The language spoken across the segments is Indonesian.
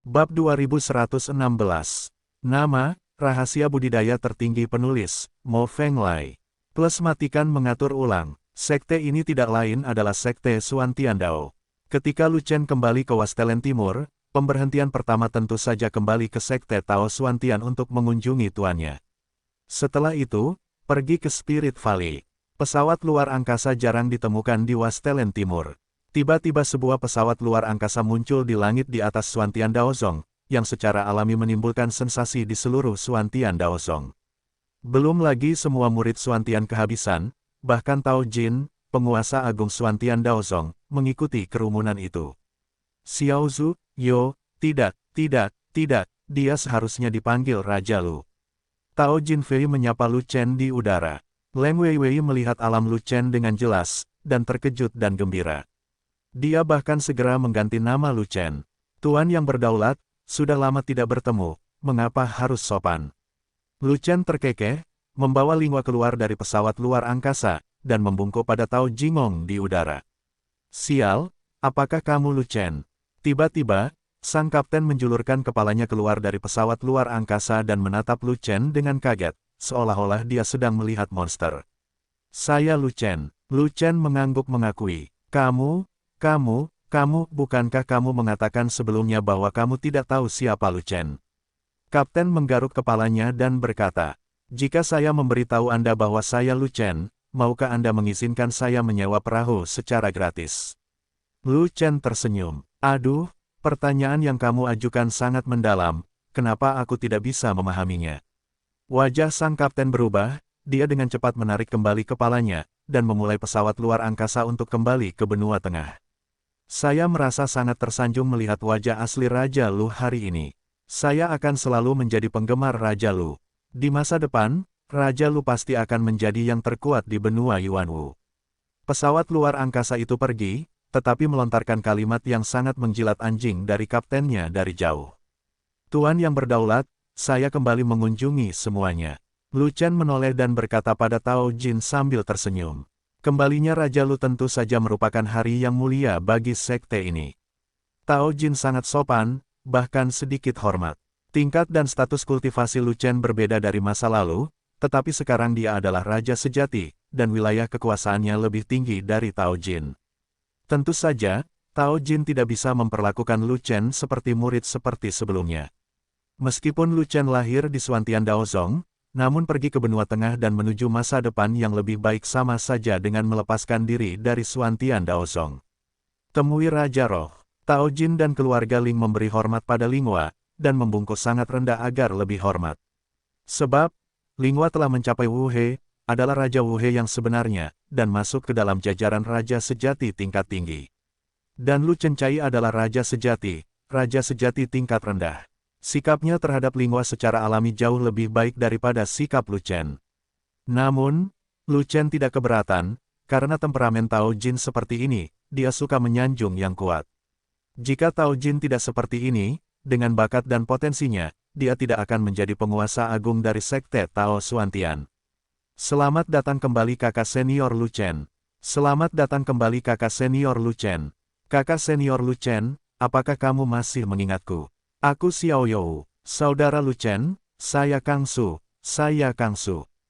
Bab 2116. Nama, rahasia budidaya tertinggi penulis, Mo Fenglai. Plus matikan mengatur ulang. Sekte ini tidak lain adalah Sekte Xuan Tiandao. Ketika Lu Chen kembali ke Wastelen Timur, pemberhentian pertama tentu saja kembali ke Sekte Tao Xuan Tian untuk mengunjungi tuannya. Setelah itu, pergi ke Spirit Valley. Pesawat luar angkasa jarang ditemukan di Wastelen Timur. Tiba-tiba sebuah pesawat luar angkasa muncul di langit di atas Xuan Tian Daozong, yang secara alami menimbulkan sensasi di seluruh Xuan Tian Daozong. Belum lagi semua murid Xuan Tian kehabisan, bahkan Tao Jin, penguasa agung Xuan Tian Daozong, mengikuti kerumunan itu. Xiao Zhu, Yo, tidak, dia seharusnya dipanggil Raja Lu. Tao Jin Fei menyapa Lu Chen di udara. Leng Weiwei melihat alam Lu Chen dengan jelas, dan terkejut dan gembira. Dia bahkan segera mengganti nama Lu Chen. Tuan yang berdaulat, sudah lama tidak bertemu, mengapa harus sopan? Lu Chen terkekeh, membawa Lingua keluar dari pesawat luar angkasa, dan membungkuk pada Tao Jingong di udara. Sial, apakah kamu Lu Chen? Tiba-tiba, sang kapten menjulurkan kepalanya keluar dari pesawat luar angkasa dan menatap Lu Chen dengan kaget, seolah-olah dia sedang melihat monster. Saya Lu Chen. Lu Chen mengangguk mengakui. Kamu, bukankah kamu mengatakan sebelumnya bahwa kamu tidak tahu siapa Lu Chen? Kapten menggaruk kepalanya dan berkata, jika saya memberitahu Anda bahwa saya Lu Chen, maukah Anda mengizinkan saya menyewa perahu secara gratis? Lu Chen tersenyum. Aduh, pertanyaan yang kamu ajukan sangat mendalam, kenapa aku tidak bisa memahaminya? Wajah sang kapten berubah, dia dengan cepat menarik kembali kepalanya, dan memulai pesawat luar angkasa untuk kembali ke benua tengah. Saya merasa sangat tersanjung melihat wajah asli Raja Lu hari ini. Saya akan selalu menjadi penggemar Raja Lu. Di masa depan, Raja Lu pasti akan menjadi yang terkuat di benua Yuanwu. Pesawat luar angkasa itu pergi, tetapi melontarkan kalimat yang sangat menjilat anjing dari kaptennya dari jauh. Tuan yang berdaulat, saya kembali mengunjungi semuanya. Lu Chen menoleh dan berkata pada Tao Jin sambil tersenyum. Kembalinya Raja Lu tentu saja merupakan hari yang mulia bagi sekte ini. Tao Jin sangat sopan, bahkan sedikit hormat. Tingkat dan status kultivasi Lu Chen berbeda dari masa lalu, tetapi sekarang dia adalah raja sejati, dan wilayah kekuasaannya lebih tinggi dari Tao Jin. Tentu saja, Tao Jin tidak bisa memperlakukan Lu Chen seperti murid seperti sebelumnya. Meskipun Lu Chen lahir di Xuan Tian Daozong, namun pergi ke benua tengah dan menuju masa depan yang lebih baik sama saja dengan melepaskan diri dari Xuan Tian Daozong. Temui Raja Roh. Tao Jin dan keluarga Ling memberi hormat pada Lingua, dan membungkuk sangat rendah agar lebih hormat. Sebab, Lingua telah mencapai Wu He, adalah Raja Wu He yang sebenarnya, dan masuk ke dalam jajaran Raja Sejati tingkat tinggi. Dan Lu Chen adalah Raja Sejati tingkat rendah. Sikapnya terhadap Lingua secara alami jauh lebih baik daripada sikap Lu Chen. Namun, Lu Chen tidak keberatan, karena temperamen Tao Jin seperti ini, dia suka menyanjung yang kuat. Jika Tao Jin tidak seperti ini, dengan bakat dan potensinya, dia tidak akan menjadi penguasa agung dari sekte Tao Xuan Tian. Selamat datang kembali kakak senior Lu Chen. Selamat datang kembali kakak senior Lu Chen. Kakak senior Lu Chen, apakah kamu masih mengingatku? Aku Xiao You, saudara Lu Chen, saya Kang Su.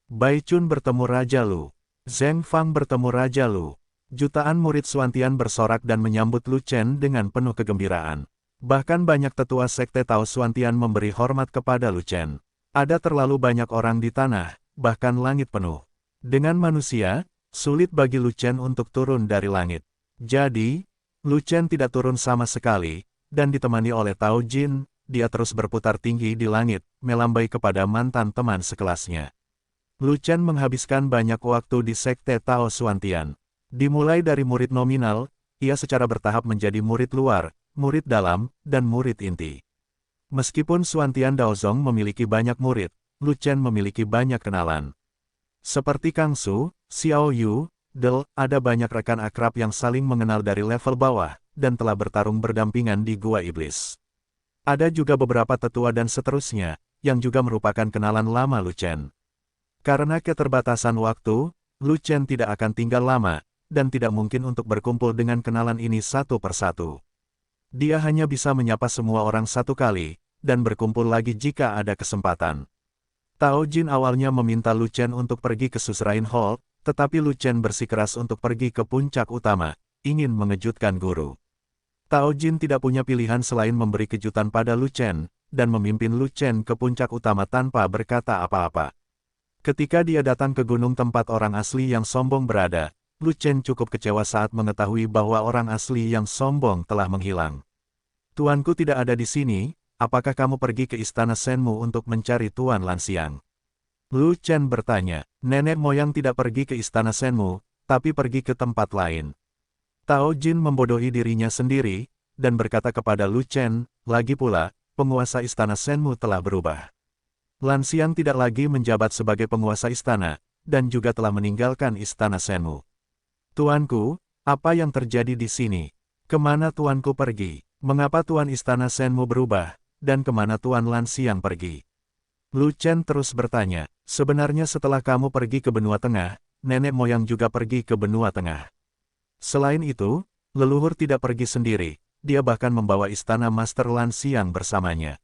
Bai Chun bertemu Raja Lu. Zheng Fang bertemu Raja Lu. Jutaan murid Xuan Tian bersorak dan menyambut Lu Chen dengan penuh kegembiraan. Bahkan banyak tetua sekte Tao Xuan Tian memberi hormat kepada Lu Chen. Ada terlalu banyak orang di tanah, bahkan langit penuh. Dengan manusia, sulit bagi Lu Chen untuk turun dari langit. Jadi, Lu Chen tidak turun sama sekali, dan ditemani oleh Tao Jin, dia terus berputar tinggi di langit, melambai kepada mantan teman sekelasnya. Lu Chen menghabiskan banyak waktu di sekte Tao Xuan Tian. Dimulai dari murid nominal, ia secara bertahap menjadi murid luar, murid dalam, dan murid inti. Meskipun Xuan Tian Daozong memiliki banyak murid, Lu Chen memiliki banyak kenalan. Seperti Kang Su, Xiao Yu, Del, ada banyak rekan akrab yang saling mengenal dari level bawah, dan telah bertarung berdampingan di Gua Iblis. Ada juga beberapa tetua dan seterusnya, yang juga merupakan kenalan lama Lu Chen. Karena keterbatasan waktu, Lu Chen tidak akan tinggal lama, dan tidak mungkin untuk berkumpul dengan kenalan ini satu persatu. Dia hanya bisa menyapa semua orang satu kali, dan berkumpul lagi jika ada kesempatan. Tao Jin awalnya meminta Lu Chen untuk pergi ke Suzerain Hall, tetapi Lu Chen bersikeras untuk pergi ke puncak utama, ingin mengejutkan guru. Tao Jin tidak punya pilihan selain memberi kejutan pada Lu Chen, dan memimpin Lu Chen ke puncak utama tanpa berkata apa-apa. Ketika dia datang ke gunung tempat orang asli yang sombong berada, Lu Chen cukup kecewa saat mengetahui bahwa orang asli yang sombong telah menghilang. Tuanku tidak ada di sini, apakah kamu pergi ke istana Shenmu untuk mencari Tuan Lanxiang? Lu Chen bertanya. Nenek moyang tidak pergi ke istana Shenmu, tapi pergi ke tempat lain. Tao Jin membodohi dirinya sendiri, dan berkata kepada Lu Chen, lagi pula, penguasa istana Shenmu telah berubah. Lanxiang tidak lagi menjabat sebagai penguasa istana, dan juga telah meninggalkan istana Shenmu. Tuanku, apa yang terjadi di sini? Kemana tuanku pergi? Mengapa tuan istana Shenmu berubah, dan kemana tuan Lanxiang pergi? Lu Chen terus bertanya, sebenarnya setelah kamu pergi ke benua tengah, nenek moyang juga pergi ke benua tengah. Selain itu, leluhur tidak pergi sendiri, dia bahkan membawa istana Master Lanxiang bersamanya.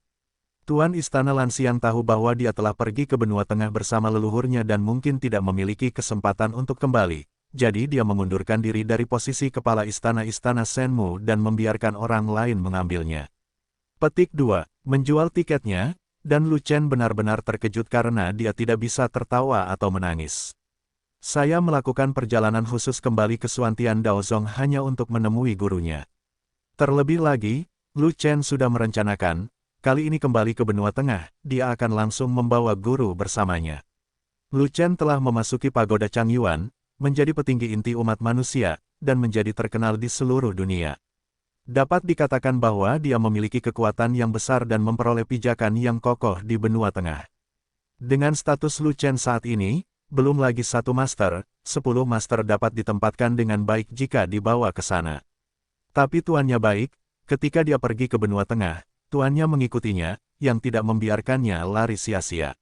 Tuan istana Lanxiang tahu bahwa dia telah pergi ke benua tengah bersama leluhurnya dan mungkin tidak memiliki kesempatan untuk kembali. Jadi dia mengundurkan diri dari posisi kepala istana-istana Shenmu dan membiarkan orang lain mengambilnya. Petik 2. Menjual tiketnya, dan Lu Chen benar-benar terkejut karena dia tidak bisa tertawa atau menangis. Saya melakukan perjalanan khusus kembali ke Xuantian Daozong hanya untuk menemui gurunya. Terlebih lagi, Lu Chen sudah merencanakan, kali ini kembali ke benua tengah, dia akan langsung membawa guru bersamanya. Lu Chen telah memasuki pagoda Changyuan, menjadi petinggi inti umat manusia, dan menjadi terkenal di seluruh dunia. Dapat dikatakan bahwa dia memiliki kekuatan yang besar dan memperoleh pijakan yang kokoh di benua tengah. Dengan status Lu Chen saat ini, belum lagi 1 master, 10 master dapat ditempatkan dengan baik jika dibawa ke sana. Tapi tuannya baik, ketika dia pergi ke benua tengah, tuannya mengikutinya, yang tidak membiarkannya lari sia-sia.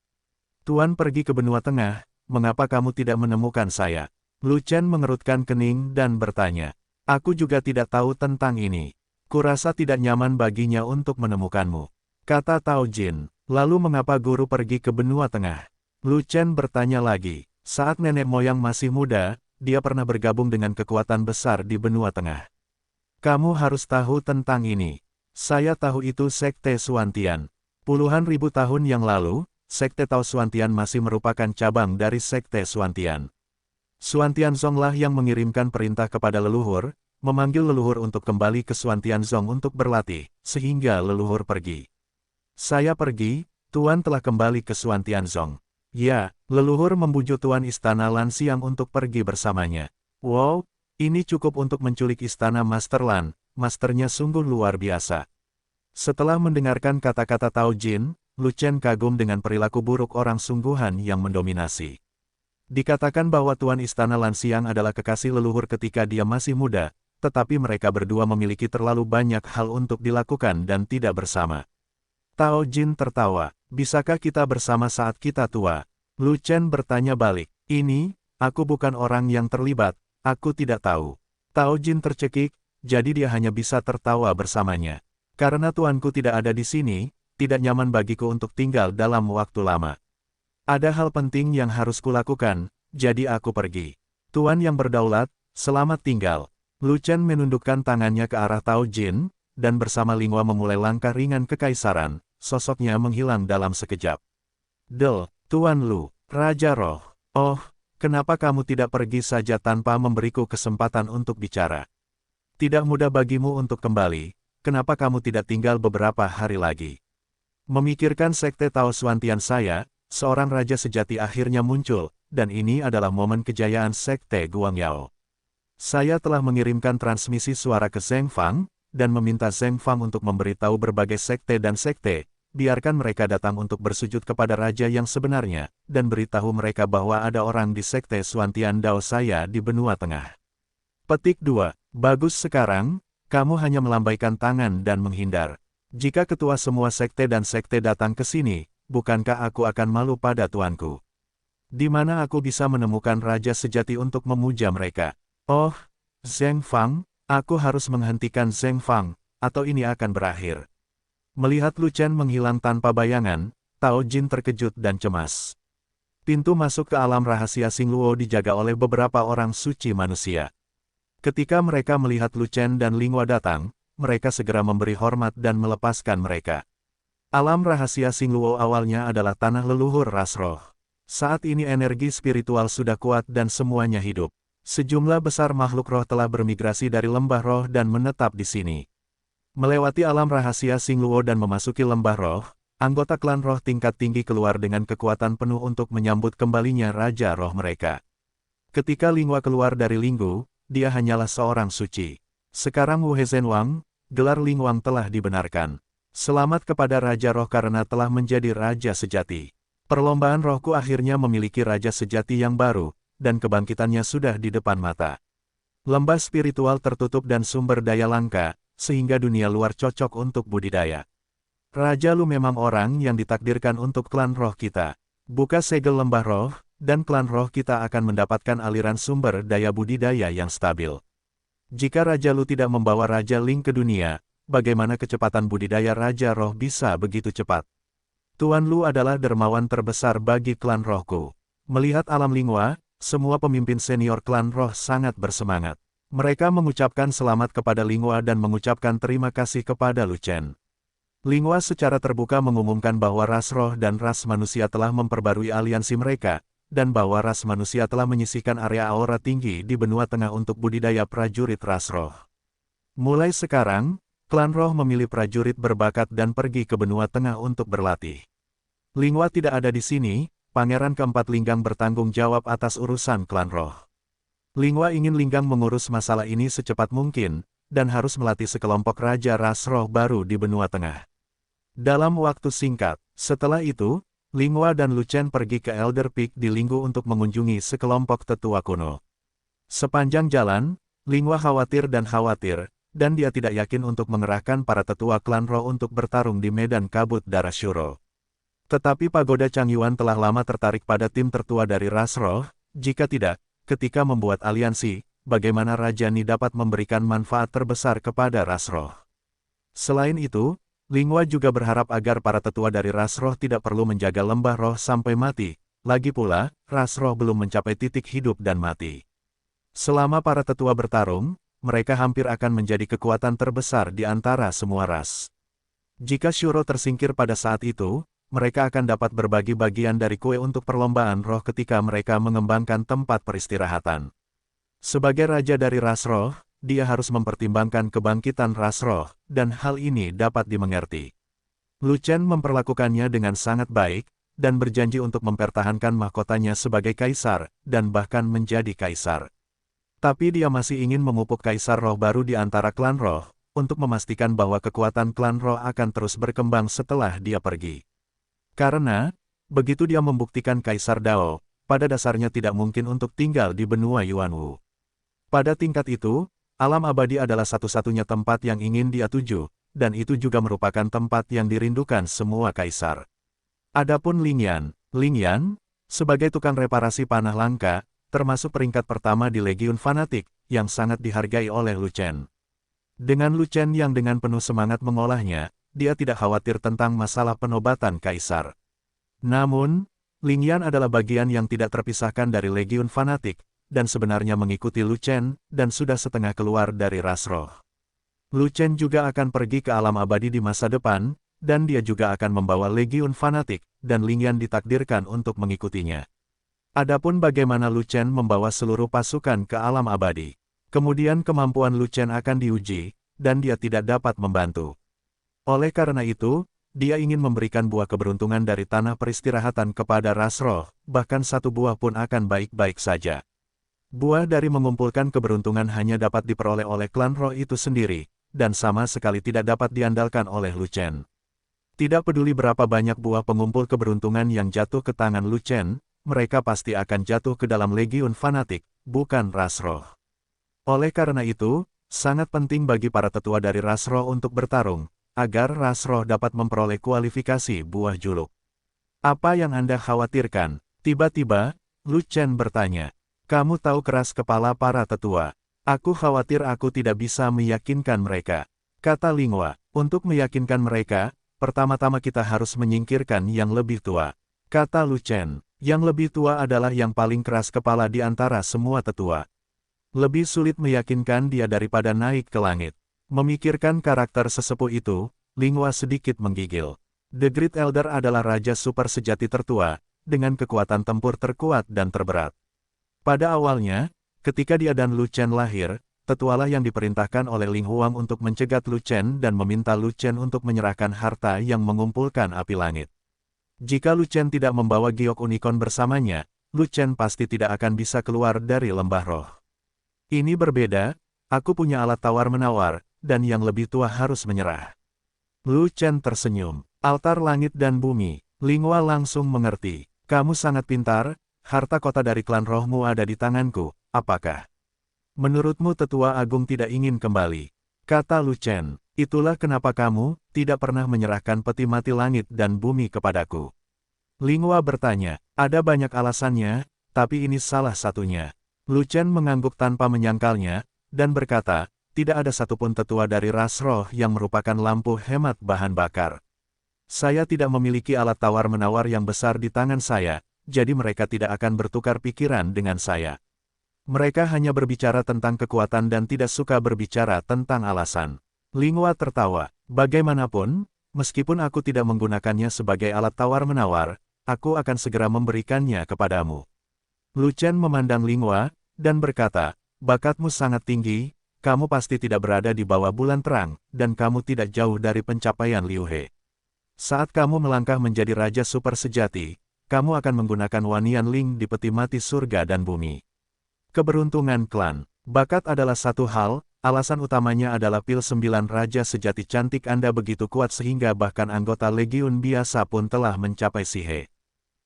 Tuan pergi ke benua tengah, mengapa kamu tidak menemukan saya? Lu Chen mengerutkan kening dan bertanya. Aku juga tidak tahu tentang ini. Kurasa tidak nyaman baginya untuk menemukanmu. Kata Tao Jin. Lalu mengapa guru pergi ke benua tengah? Lu Chen bertanya lagi. Saat nenek moyang masih muda, dia pernah bergabung dengan kekuatan besar di benua tengah. Kamu harus tahu tentang ini. Saya tahu itu Sekte Xuantian. Puluhan ribu tahun yang lalu, Sekte Tao Xuantian masih merupakan cabang dari Sekte Xuantian. Xuantianzong lah yang mengirimkan perintah kepada leluhur, memanggil leluhur untuk kembali ke Xuantianzong untuk berlatih, sehingga leluhur pergi. Saya pergi, Tuan telah kembali ke Xuantianzong. Ya, leluhur membujuk Tuan istana Lanxiang untuk pergi bersamanya. Wow, ini cukup untuk menculik istana Master Lan, masternya sungguh luar biasa. Setelah mendengarkan kata-kata Tao Jin, Lu Chen kagum dengan perilaku buruk orang sungguhan yang mendominasi. Dikatakan bahwa Tuan Istana Lanxiang adalah kekasih leluhur ketika dia masih muda, tetapi mereka berdua memiliki terlalu banyak hal untuk dilakukan dan tidak bersama. Tao Jin tertawa, bisakah kita bersama saat kita tua? Lu Chen bertanya balik, ini, aku bukan orang yang terlibat, aku tidak tahu. Tao Jin tercekik, jadi dia hanya bisa tertawa bersamanya. Karena tuanku tidak ada di sini, tidak nyaman bagiku untuk tinggal dalam waktu lama. Ada hal penting yang harus kulakukan, jadi aku pergi. Tuan yang berdaulat, selamat tinggal. Lu Chen menundukkan tangannya ke arah Tao Jin, dan bersama Linghua memulai langkah ringan kekaisaran, sosoknya menghilang dalam sekejap. Tuan Lu, Raja Roh. Oh, kenapa kamu tidak pergi saja tanpa memberiku kesempatan untuk bicara? Tidak mudah bagimu untuk kembali, kenapa kamu tidak tinggal beberapa hari lagi? Memikirkan Sekte Tao Xuantian saya, seorang raja sejati akhirnya muncul, dan ini adalah momen kejayaan Sekte Guangyao. Saya telah mengirimkan transmisi suara ke Zheng Fang, dan meminta Zheng Fang untuk memberitahu berbagai sekte dan sekte, biarkan mereka datang untuk bersujud kepada raja yang sebenarnya, dan beritahu mereka bahwa ada orang di Sekte Xuantian Dao saya di benua tengah. Petik 2. Bagus sekarang, kamu hanya melambaikan tangan dan menghindar. Jika ketua semua sekte dan sekte datang ke sini, bukankah aku akan malu pada tuanku? Di mana aku bisa menemukan raja sejati untuk memuja mereka? Oh, Zheng Fang, aku harus menghentikan Zheng Fang. atau ini akan berakhir. Melihat Lu Chen menghilang tanpa bayangan, Tao Jin terkejut dan cemas. Pintu masuk ke alam rahasia Xingluo dijaga oleh beberapa orang suci manusia. Ketika mereka melihat Lu Chen dan Linghua datang, mereka segera memberi hormat dan melepaskan mereka. Alam rahasia Xingluo awalnya adalah tanah leluhur ras roh. Saat ini energi spiritual sudah kuat dan semuanya hidup. Sejumlah besar makhluk roh telah bermigrasi dari lembah roh dan menetap di sini. Melewati alam rahasia Xingluo dan memasuki lembah roh, anggota klan roh tingkat tinggi keluar dengan kekuatan penuh untuk menyambut kembalinya Raja Roh mereka. Ketika Linghua keluar dari Linggu, dia hanyalah seorang suci. Sekarang Wu Hezhenwang, gelar Lingwang telah dibenarkan. Selamat kepada Raja Roh karena telah menjadi Raja Sejati. Perlombaan rohku akhirnya memiliki Raja Sejati yang baru, dan kebangkitannya sudah di depan mata. Lembah spiritual tertutup dan sumber daya langka, sehingga dunia luar cocok untuk budidaya. Raja Lu memang orang yang ditakdirkan untuk klan roh kita. Buka segel lembah roh, dan klan roh kita akan mendapatkan aliran sumber daya budidaya yang stabil. Jika Raja Lu tidak membawa Raja Ling ke dunia, bagaimana kecepatan budidaya Raja Roh bisa begitu cepat? Tuan Lu adalah dermawan terbesar bagi klan rohku. Melihat alam Linghua, semua pemimpin senior klan roh sangat bersemangat. Mereka mengucapkan selamat kepada Linghua dan mengucapkan terima kasih kepada Lu Chen. Linghua secara terbuka mengumumkan bahwa ras roh dan ras manusia telah memperbarui aliansi mereka, dan bahwa ras manusia telah menyisihkan area aura tinggi di benua tengah untuk budidaya prajurit ras roh. Mulai sekarang, klan roh memilih prajurit berbakat dan pergi ke benua tengah untuk berlatih. Linghua tidak ada di sini, Pangeran keempat Linggang bertanggung jawab atas urusan klan roh. Linghua ingin Linggang mengurus masalah ini secepat mungkin, dan harus melatih sekelompok Raja Ras Roh baru di benua tengah. Dalam waktu singkat, setelah itu, Linghua dan Lu Chen pergi ke Elder Peak di Linggu untuk mengunjungi sekelompok tetua kuno. Sepanjang jalan, Linghua khawatir, dan dia tidak yakin untuk mengerahkan para tetua klan roh untuk bertarung di medan kabut darah Shuro. Tetapi Pagoda Changyuan telah lama tertarik pada tim tertua dari ras roh, jika tidak, ketika membuat aliansi, bagaimana Raja Ni dapat memberikan manfaat terbesar kepada ras roh. Selain itu, Linghua juga berharap agar para tetua dari ras roh tidak perlu menjaga lembah roh sampai mati, lagi pula, ras roh belum mencapai titik hidup dan mati. Selama para tetua bertarung, mereka hampir akan menjadi kekuatan terbesar di antara semua ras. Jika Shuro tersingkir pada saat itu, mereka akan dapat berbagi bagian dari kue untuk perlombaan roh ketika mereka mengembangkan tempat peristirahatan. Sebagai raja dari ras roh, dia harus mempertimbangkan kebangkitan ras roh, dan hal ini dapat dimengerti. Lu Chen memperlakukannya dengan sangat baik, dan berjanji untuk mempertahankan mahkotanya sebagai kaisar, dan bahkan menjadi kaisar. Tapi dia masih ingin memupuk kaisar roh baru di antara klan roh, untuk memastikan bahwa kekuatan klan roh akan terus berkembang setelah dia pergi. Karena, begitu dia membuktikan Kaisar Dao, pada dasarnya tidak mungkin untuk tinggal di benua Yuanwu. Pada tingkat itu, alam abadi adalah satu-satunya tempat yang ingin dia tuju, dan itu juga merupakan tempat yang dirindukan semua kaisar. Adapun Lingyan, sebagai tukang reparasi panah langka, termasuk peringkat pertama di Legiun Fanatik, yang sangat dihargai oleh Lu Chen. Dengan Lu Chen yang dengan penuh semangat mengolahnya, dia tidak khawatir tentang masalah penobatan kaisar. Namun, Lingyan adalah bagian yang tidak terpisahkan dari Legiun Fanatik, dan sebenarnya mengikuti Lu Chen, dan sudah setengah keluar dari ras roh. Lu Chen juga akan pergi ke alam abadi di masa depan, dan dia juga akan membawa Legiun Fanatik, dan Lingyan ditakdirkan untuk mengikutinya. Adapun bagaimana Lu Chen membawa seluruh pasukan ke alam abadi, kemudian kemampuan Lu Chen akan diuji, dan dia tidak dapat membantu. Oleh karena itu, dia ingin memberikan buah keberuntungan dari tanah peristirahatan kepada ras roh, bahkan satu buah pun akan baik-baik saja. Buah dari mengumpulkan keberuntungan hanya dapat diperoleh oleh klan roh itu sendiri, dan sama sekali tidak dapat diandalkan oleh Lu Chen. Tidak peduli berapa banyak buah pengumpul keberuntungan yang jatuh ke tangan Lu Chen, mereka pasti akan jatuh ke dalam Legiun Fanatik, bukan ras roh. Oleh karena itu, sangat penting bagi para tetua dari ras roh untuk bertarung, agar ras roh dapat memperoleh kualifikasi buah juluk. Apa yang Anda khawatirkan? Tiba-tiba, Lu Chen bertanya. Kamu tahu keras kepala para tetua. Aku khawatir aku tidak bisa meyakinkan mereka. Kata Linghua, untuk meyakinkan mereka, pertama-tama kita harus menyingkirkan yang lebih tua. Kata Lu Chen, yang lebih tua adalah yang paling keras kepala di antara semua tetua. Lebih sulit meyakinkan dia daripada naik ke langit. Memikirkan karakter sesepuh itu, Linghua sedikit menggigil. The Great Elder adalah raja super sejati tertua, dengan kekuatan tempur terkuat dan terberat. Pada awalnya, ketika dia dan Lu Chen lahir, tetualah yang diperintahkan oleh Ling Huang untuk mencegat Lu Chen dan meminta Lu Chen untuk menyerahkan harta yang mengumpulkan api langit. Jika Lu Chen tidak membawa giok unicorn bersamanya, Lu Chen pasti tidak akan bisa keluar dari lembah roh. Ini berbeda, aku punya alat tawar-menawar, dan yang lebih tua harus menyerah. Lu Chen tersenyum. Altar langit dan bumi. Linghua langsung mengerti. Kamu sangat pintar, harta kota dari klan rohmu ada di tanganku, apakah? Menurutmu tetua agung tidak ingin kembali? Kata Lu Chen, itulah kenapa kamu tidak pernah menyerahkan peti mati langit dan bumi kepadaku. Linghua bertanya, ada banyak alasannya, tapi ini salah satunya. Lu Chen mengangguk tanpa menyangkalnya, dan berkata, tidak ada satupun tetua dari ras roh yang merupakan lampu hemat bahan bakar. Saya tidak memiliki alat tawar-menawar yang besar di tangan saya, jadi mereka tidak akan bertukar pikiran dengan saya. Mereka hanya berbicara tentang kekuatan dan tidak suka berbicara tentang alasan. Linghua tertawa, bagaimanapun, meskipun aku tidak menggunakannya sebagai alat tawar-menawar, aku akan segera memberikannya kepadamu. Lu Chen memandang Linghua, dan berkata, bakatmu sangat tinggi, kamu pasti tidak berada di bawah bulan terang, dan kamu tidak jauh dari pencapaian Liu He. Saat kamu melangkah menjadi raja super sejati, kamu akan menggunakan Wanian Ling di peti mati surga dan bumi. Keberuntungan klan. Bakat adalah satu hal, alasan utamanya adalah pil 9 raja sejati cantik Anda begitu kuat sehingga bahkan anggota legiun biasa pun telah mencapai Sihe.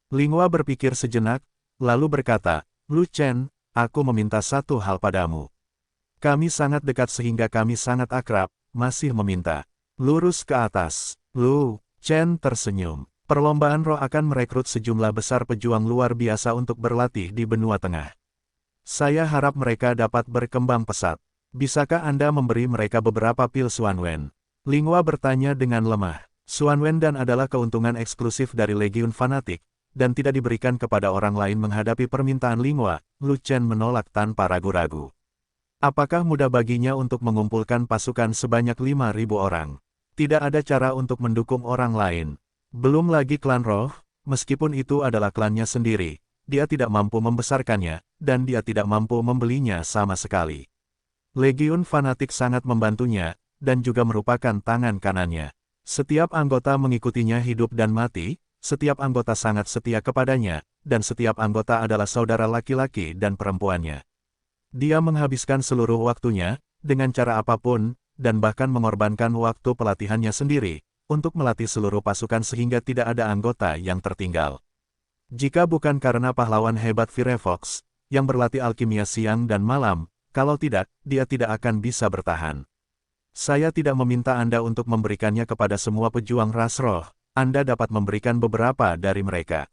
Linghua berpikir sejenak, lalu berkata, Lu Chen, aku meminta satu hal padamu. Kami sangat dekat sehingga kami sangat akrab, masih meminta. Lurus ke atas. Lu Chen tersenyum. Perlombaan roh akan merekrut sejumlah besar pejuang luar biasa untuk berlatih di benua tengah. Saya harap mereka dapat berkembang pesat. Bisakah Anda memberi mereka beberapa pil Xuanwen? Linghua bertanya dengan lemah. Xuanwen dan adalah keuntungan eksklusif dari Legiun Fanatik, dan tidak diberikan kepada orang lain menghadapi permintaan Linghua. Lu Chen menolak tanpa ragu-ragu. Apakah mudah baginya untuk mengumpulkan pasukan sebanyak 5.000 orang? Tidak ada cara untuk mendukung orang lain. Belum lagi klan roh, meskipun itu adalah klannya sendiri, dia tidak mampu membesarkannya, dan dia tidak mampu membelinya sama sekali. Legiun Fanatik sangat membantunya, dan juga merupakan tangan kanannya. Setiap anggota mengikutinya hidup dan mati, setiap anggota sangat setia kepadanya, dan setiap anggota adalah saudara laki-laki dan perempuannya. Dia menghabiskan seluruh waktunya, dengan cara apapun, dan bahkan mengorbankan waktu pelatihannya sendiri, untuk melatih seluruh pasukan sehingga tidak ada anggota yang tertinggal. Jika bukan karena pahlawan hebat Firefox, yang berlatih alkimia siang dan malam, kalau tidak, dia tidak akan bisa bertahan. Saya tidak meminta Anda untuk memberikannya kepada semua pejuang ras roh, Anda dapat memberikan beberapa dari mereka.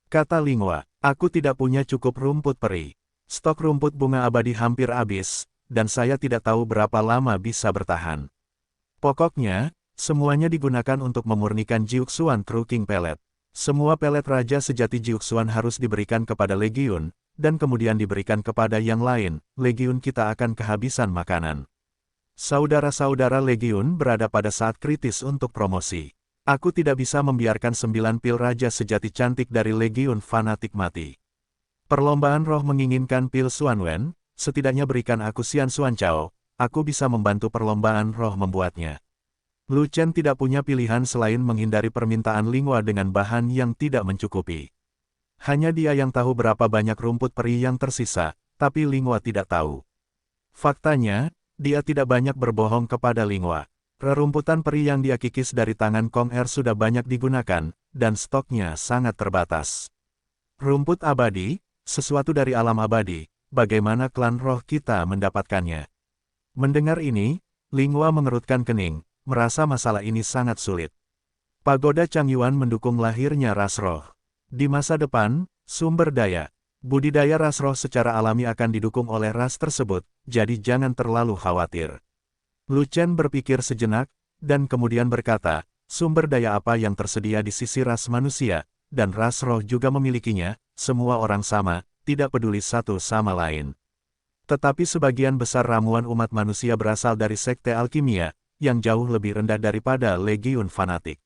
Kata Linghua, aku tidak punya cukup rumput peri. Stok rumput bunga abadi hampir habis, dan saya tidak tahu berapa lama bisa bertahan. Pokoknya, semuanya digunakan untuk memurnikan Jiuxuan True King Pellet. Semua pelet raja sejati Jiuxuan harus diberikan kepada Legiun, dan kemudian diberikan kepada yang lain, Legiun kita akan kehabisan makanan. Saudara-saudara Legiun berada pada saat kritis untuk promosi. Aku tidak bisa membiarkan 9 pil raja sejati cantik dari Legiun Fanatik mati. Perlombaan roh menginginkan pil Xuanwen, setidaknya berikan aku Xian Xuanchao, aku bisa membantu perlombaan roh membuatnya. Lu Chen tidak punya pilihan selain menghindari permintaan Linghua dengan bahan yang tidak mencukupi. Hanya dia yang tahu berapa banyak rumput peri yang tersisa, tapi Linghua tidak tahu. Faktanya, dia tidak banyak berbohong kepada Linghua. Rerumputan peri yang dia kikis dari tangan Kong Er sudah banyak digunakan, dan stoknya sangat terbatas. Rumput abadi, sesuatu dari alam abadi, bagaimana klan roh kita mendapatkannya? Mendengar ini, Linghua mengerutkan kening, merasa masalah ini sangat sulit. Pagoda Changyuan mendukung lahirnya ras roh. Di masa depan, sumber daya, budidaya ras roh secara alami akan didukung oleh ras tersebut, jadi jangan terlalu khawatir. Lu Chen berpikir sejenak, dan kemudian berkata, sumber daya apa yang tersedia di sisi ras manusia, dan ras roh juga memilikinya, semua orang sama, tidak peduli satu sama lain. Tetapi sebagian besar ramuan umat manusia berasal dari sekte alkimia, yang jauh lebih rendah daripada legiun fanatik.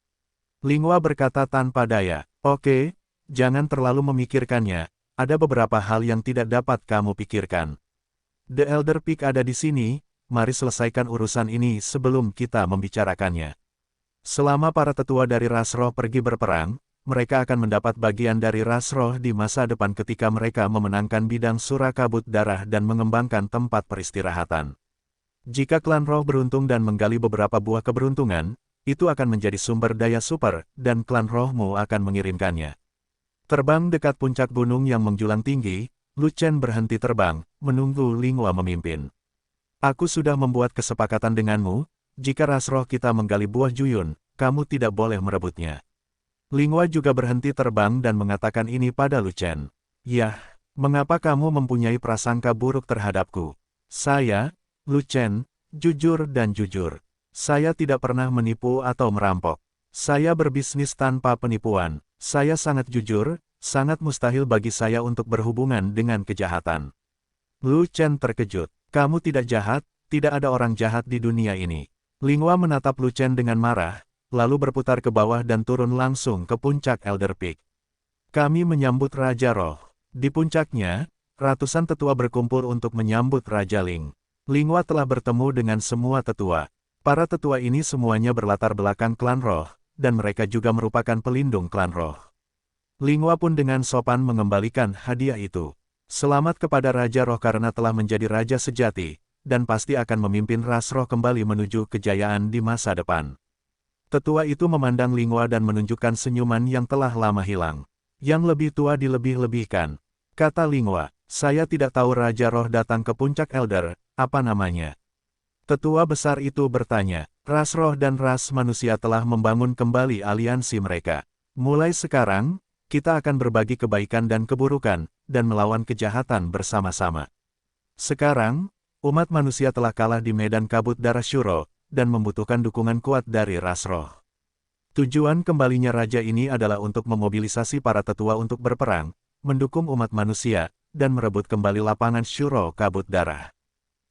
Lingua berkata tanpa daya, oke, jangan terlalu memikirkannya, ada beberapa hal yang tidak dapat kamu pikirkan. The Elder Peak ada di sini, mari selesaikan urusan ini sebelum kita membicarakannya. Selama para tetua dari ras roh pergi berperang, mereka akan mendapat bagian dari ras roh di masa depan ketika mereka memenangkan bidang sura kabut darah dan mengembangkan tempat peristirahatan. Jika klan roh beruntung dan menggali beberapa buah keberuntungan, itu akan menjadi sumber daya super, dan klan rohmu akan mengirimkannya. Terbang dekat puncak gunung yang menjulang tinggi, Lu Chen berhenti terbang, menunggu Lingua memimpin. Aku sudah membuat kesepakatan denganmu, jika ras roh kita menggali buah Juyun, kamu tidak boleh merebutnya. Lingua juga berhenti terbang dan mengatakan ini pada Lu Chen. Yah, mengapa kamu mempunyai prasangka buruk terhadapku? Saya, Lu Chen, jujur dan jujur. Saya tidak pernah menipu atau merampok. Saya berbisnis tanpa penipuan. Saya sangat jujur, sangat mustahil bagi saya untuk berhubungan dengan kejahatan. Lu Chen terkejut. Kamu tidak jahat, tidak ada orang jahat di dunia ini. Lingua menatap Lu Chen dengan marah, lalu berputar ke bawah dan turun langsung ke puncak Elder Peak. Kami menyambut Raja Roh. Di puncaknya, ratusan tetua berkumpul untuk menyambut Raja Ling. Lingua telah bertemu dengan semua tetua. Para tetua ini semuanya berlatar belakang klan roh, dan mereka juga merupakan pelindung klan roh. Lingua pun dengan sopan mengembalikan hadiah itu. Selamat kepada Raja Roh karena telah menjadi Raja sejati, dan pasti akan memimpin ras roh kembali menuju kejayaan di masa depan. Tetua itu memandang Lingua dan menunjukkan senyuman yang telah lama hilang. Yang lebih tua dilebih-lebihkan. Kata Lingua, saya tidak tahu Raja Roh datang ke puncak Elder, apa namanya? Tetua besar itu bertanya, ras roh dan ras manusia telah membangun kembali aliansi mereka. Mulai sekarang, kita akan berbagi kebaikan dan keburukan, dan melawan kejahatan bersama-sama. Sekarang, umat manusia telah kalah di medan kabut darah Shuro, dan membutuhkan dukungan kuat dari ras roh. Tujuan kembalinya raja ini adalah untuk memobilisasi para tetua untuk berperang, mendukung umat manusia, dan merebut kembali lapangan Shuro kabut darah.